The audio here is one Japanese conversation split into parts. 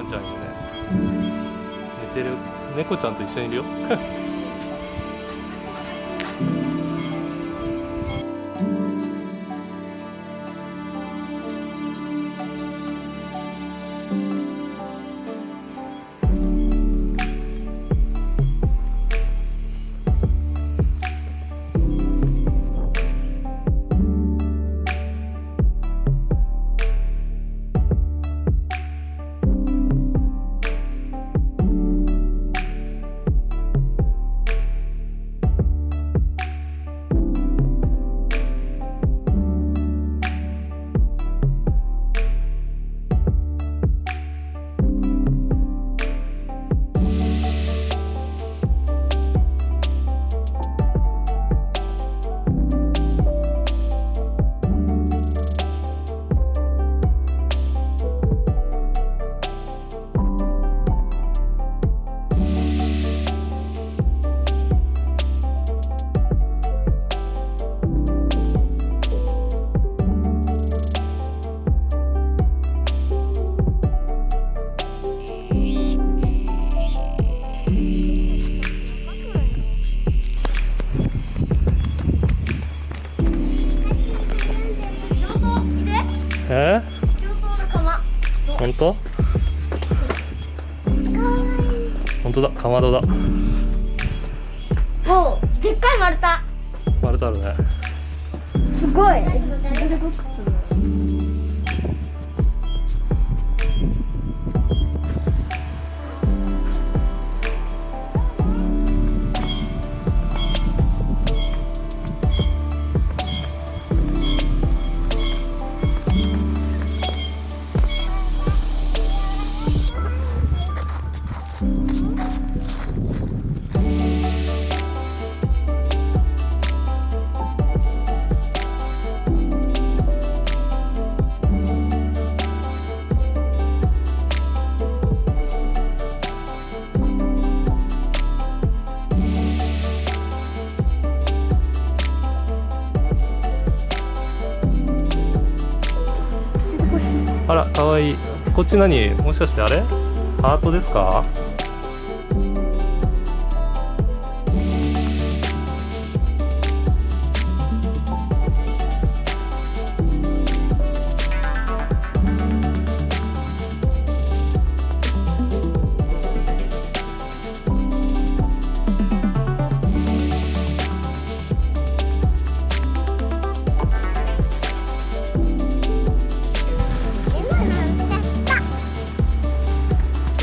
ちゃんいるね。寝てる猫ちゃんと一緒にいるよ。本当？本当だ、かまどだ。お、でっかい丸太。丸太あるね。すごい。あら、かわいい。こっち何？もしかしてあれ？ハートですか？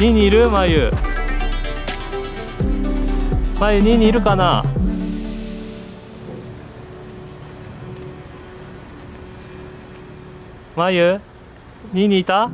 ニーニーいる？まゆ。まゆ、ニーニーいるかな？まゆ、ニーニーいた？